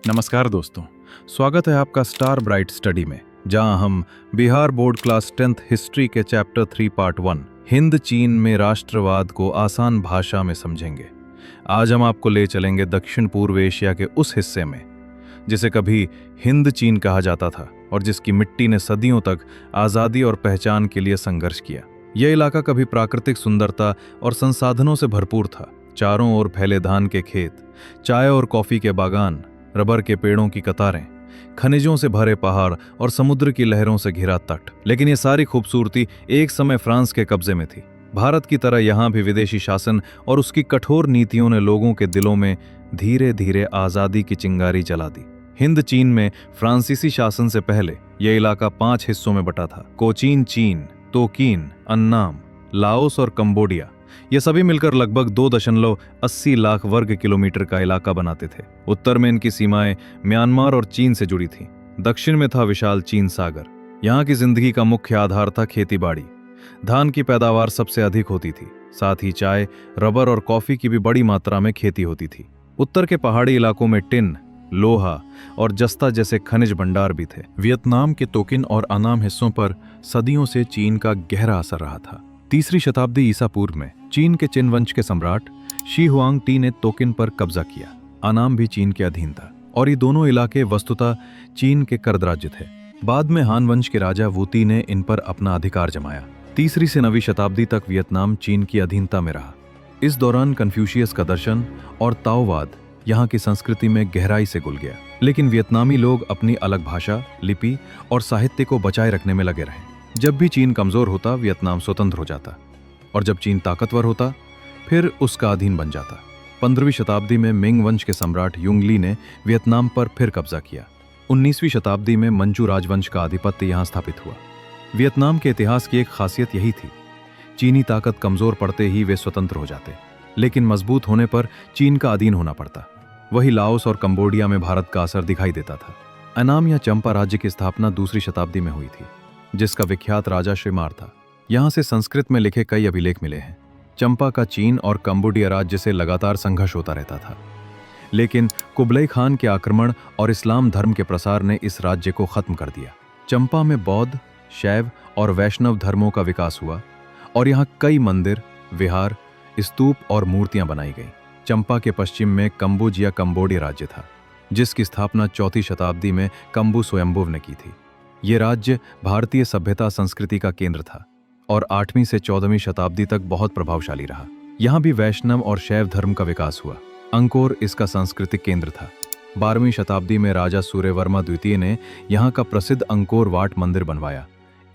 नमस्कार दोस्तों, स्वागत है आपका स्टार ब्राइट स्टडी में, जहां हम Bihar board class 10th history के चैप्टर 3 पार्ट 1 हिंद चीन में राष्ट्रवाद को आसान भाषा में समझेंगे। आज हम आपको ले चलेंगे दक्षिण पूर्व एशिया के उस हिस्से में जिसे कभी हिंद चीन कहा जाता था और जिसकी मिट्टी ने सदियों तक आज़ादी और पहचान के लिए संघर्ष किया। यह इलाका कभी प्राकृतिक सुंदरता और संसाधनों से भरपूर था। चारों ओर फैले धान के खेत, चाय और कॉफी के बागान, रबर के पेड़ों की कतारें, खनिजों से भरे पहाड़ और समुद्र की लहरों से घिरा तट। लेकिन ये सारी खूबसूरती एक समय फ्रांस के कब्जे में थी। भारत की तरह यहाँ भी विदेशी शासन और उसकी कठोर नीतियों ने लोगों के दिलों में धीरे धीरे आज़ादी की चिंगारी जला दी। हिंद चीन में फ्रांसीसी शासन से पहले यह इलाका 5 हिस्सों में बटा था: कोचीन चीन, तोकीन, अन्नाम, लाओस और कंबोडिया। ये सभी मिलकर लगभग 2.80 लाख वर्ग किलोमीटर का इलाका बनाते थे। उत्तर में इनकी सीमाएं म्यांमार और चीन से जुड़ी थीं। दक्षिण में था विशाल चीन सागर। यहाँ की जिंदगी का मुख्य आधार था खेतीबाड़ी। धान की पैदावार सबसे अधिक होती थी। साथ ही चाय, रबर और कॉफी की भी बड़ी मात्रा में खेती होती थी। उत्तर के पहाड़ी इलाकों में टिन, लोहा और जस्ता जैसे खनिज भंडार भी थे। वियतनाम के तोकिन और अनाम हिस्सों पर सदियों से चीन का गहरा असर रहा था। 3री शताब्दी ईसा पूर्व में चीन के चिन वंश के सम्राट शी हुआंग टी ने तोकिन पर कब्जा किया। अनाम भी चीन के अधीन था और ये दोनों इलाके वस्तुतः चीन के कर्दराज्य थे। बाद में हान वंश के राजा वूती ने इन पर अपना अधिकार जमाया। 3री से 9वीं शताब्दी तक वियतनाम चीन की अधीनता में रहा। इस दौरान कन्फ्यूशियस का दर्शन और ताओवाद यहाँ की संस्कृति में गहराई से घुल गया। लेकिन वियतनामी लोग अपनी अलग भाषा, लिपि और साहित्य को बचाए रखने में लगे रहे। जब भी चीन कमजोर होता, वियतनाम स्वतंत्र हो जाता, और जब चीन ताकतवर होता, फिर उसका अधीन बन जाता। 15वीं शताब्दी में मिंग वंश के सम्राट युंगली ने वियतनाम पर फिर कब्जा किया। 19वीं शताब्दी में मंचू राजवंश का आधिपत्य यहाँ स्थापित हुआ। वियतनाम के इतिहास की एक खासियत यही थी, चीनी ताकत कमजोर पड़ते ही वे स्वतंत्र हो जाते, लेकिन मजबूत होने पर चीन का अधीन होना पड़ता। वही लाओस और कंबोडिया में भारत का असर दिखाई देता था। अनाम या चंपा राज्य की स्थापना 2री शताब्दी में हुई थी, जिसका विख्यात राजा शिमार था। यहाँ से संस्कृत में लिखे कई अभिलेख मिले हैं। चंपा का चीन और कंबोडिया राज्य से लगातार संघर्ष होता रहता था, लेकिन कुबलई खान के आक्रमण और इस्लाम धर्म के प्रसार ने इस राज्य को खत्म कर दिया। चंपा में बौद्ध, शैव और वैष्णव धर्मों का विकास हुआ और यहाँ कई मंदिर, विहार, स्तूप और मूर्तियां बनाई गईं। चंपा के पश्चिम में कंबुज या कंबोडिया राज्य था, जिसकी स्थापना 4वीं शताब्दी में कंबु स्वयंभुव ने की थी। ये राज्य भारतीय सभ्यता संस्कृति का केंद्र था और 8वीं से 14वीं शताब्दी तक बहुत प्रभावशाली रहा। यहाँ भी वैष्णव और शैव धर्म का विकास हुआ। अंकोर इसका सांस्कृतिक केंद्र था। 12वीं शताब्दी में राजा सूर्यवर्मा द्वितीय ने यहाँ का प्रसिद्ध अंकोर वाट मंदिर बनवाया,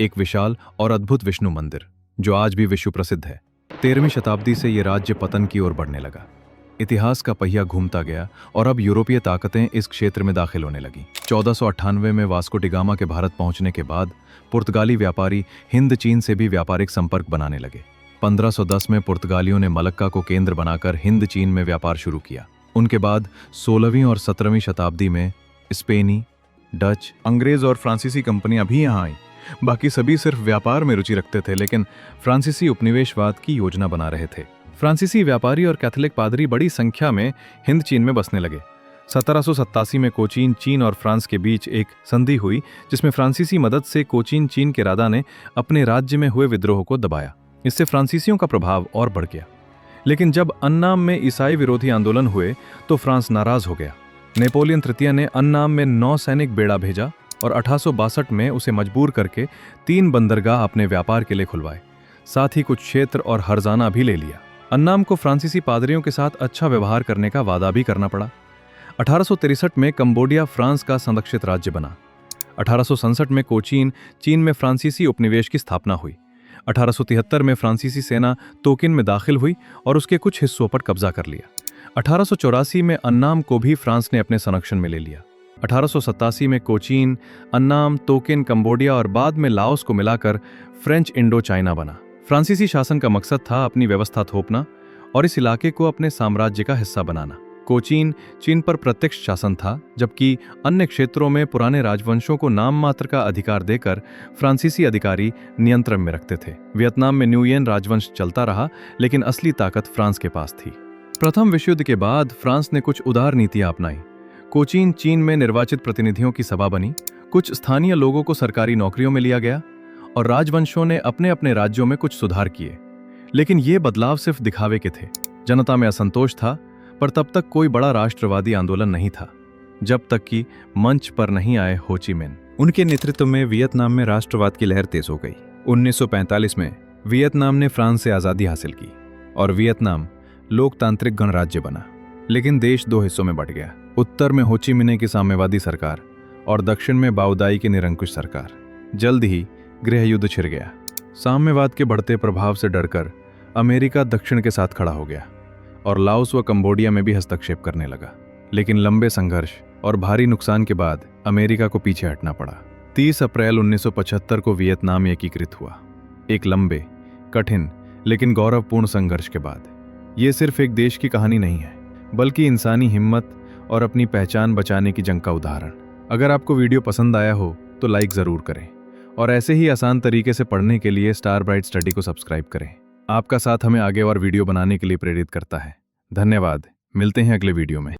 एक विशाल और अद्भुत विष्णु मंदिर जो आज भी विश्व प्रसिद्ध है। 13वीं शताब्दी से ये राज्य पतन की ओर बढ़ने लगा। इतिहास का पहिया घूमता गया और अब यूरोपीय ताकतें इस क्षेत्र में दाखिल होने लगीं। 1498 में वास्को डी गामा के भारत पहुंचने के बाद पुर्तगाली व्यापारी हिंद चीन से भी व्यापारिक संपर्क बनाने लगे। 1510 में पुर्तगालियों ने मलक्का को केंद्र बनाकर हिंद चीन में व्यापार शुरू किया। उनके बाद 16वीं और 17वीं शताब्दी में स्पेनी, डच, अंग्रेज और फ्रांसीसी कंपनियां भी यहाँ आईं। बाकी सभी सिर्फ व्यापार में रुचि रखते थे, लेकिन फ्रांसीसी उपनिवेशवाद की योजना बना रहे थे। फ्रांसीसी व्यापारी और कैथोलिक पादरी बड़ी संख्या में हिंद चीन में बसने लगे। 1787 में कोचीन चीन और फ्रांस के बीच एक संधि हुई, जिसमें फ्रांसीसी मदद से कोचीन चीन के राजा ने अपने राज्य में हुए विद्रोह को दबाया। इससे फ्रांसीसियों का प्रभाव और बढ़ गया। लेकिन जब अन्नाम में ईसाई विरोधी आंदोलन हुए तो फ्रांस नाराज हो गया। नेपोलियन तृतीय ने अन्नाम में 9 सैनिक बेड़ा भेजा और 1862 में उसे मजबूर करके 3 बंदरगाह अपने व्यापार के लिए खुलवाए। साथ ही कुछ क्षेत्र और हरजाना भी ले लिया। अन्नाम को फ्रांसीसी पादरियों के साथ अच्छा व्यवहार करने का वादा भी करना पड़ा। 1863 में कंबोडिया फ्रांस का संरक्षित राज्य बना। 1867 में कोचीन चीन में फ्रांसीसी उपनिवेश की स्थापना हुई। 1873 में फ्रांसीसी सेना तोकिन में दाखिल हुई और उसके कुछ हिस्सों पर कब्जा कर लिया। 1884 में अन्नाम को भी फ्रांस ने अपने संरक्षण में ले लिया। 1887 में कोचीन, अन्नाम, तोकिन, कंबोडिया और बाद में लाओस को मिलाकर फ्रेंच इंडो चाइना बना। फ्रांसीसी शासन का मकसद था अपनी व्यवस्था थोपना और इस इलाके को अपने साम्राज्य का हिस्सा बनाना। कोचीन चीन पर प्रत्यक्ष शासन था, जबकि अन्य क्षेत्रों में पुराने राजवंशों को नाम मात्र का अधिकार देकर फ्रांसीसी अधिकारी नियंत्रण में रखते थे। वियतनाम में न्यूयेन राजवंश चलता रहा, लेकिन असली ताकत फ्रांस के पास थी। प्रथम विश्व युद्ध के बाद फ्रांस ने कुछ उदार नीतियां अपनाई। कोचीन चीन में निर्वाचित प्रतिनिधियों की सभा बनी, कुछ स्थानीय लोगों को सरकारी नौकरियों में लिया गया और राजवंशों ने अपने अपने राज्यों में कुछ सुधार किए। लेकिन ये बदलाव सिर्फ दिखावे के थे। जनता में असंतोष था, पर तब तक कोई बड़ा राष्ट्रवादी आंदोलन नहीं था, जब तक कि मंच पर नहीं आए हो ची मिन्ह। उनके नेतृत्व में वियतनाम में राष्ट्रवाद की लहर तेज हो गई। 1945 में वियतनाम ने फ्रांस से आज़ादी हासिल की और वियतनाम लोकतांत्रिक गणराज्य बना। लेकिन देश दो हिस्सों में बंट गया। उत्तर में हो ची मिन्ह की साम्यवादी सरकार और दक्षिण में बाओदाई की निरंकुश सरकार। जल्द ही गृह युद्ध छिड़ गया। साम्यवाद के बढ़ते प्रभाव से डरकर अमेरिका दक्षिण के साथ खड़ा हो गया और लाओस व कंबोडिया में भी हस्तक्षेप करने लगा। लेकिन लंबे संघर्ष और भारी नुकसान के बाद अमेरिका को पीछे हटना पड़ा। 30 अप्रैल 1975 को वियतनाम एकीकृत हुआ, एक लंबे, कठिन लेकिन गौरवपूर्ण संघर्ष के बाद। ये सिर्फ एक देश की कहानी नहीं है, बल्कि इंसानी हिम्मत और अपनी पहचान बचाने की जंग का उदाहरण। अगर आपको वीडियो पसंद आया हो तो लाइक ज़रूर करें और ऐसे ही आसान तरीके से पढ़ने के लिए स्टार ब्राइट स्टडी को सब्सक्राइब करें। आपका साथ हमें आगे और वीडियो बनाने के लिए प्रेरित करता है। धन्यवाद। मिलते हैं अगले वीडियो में।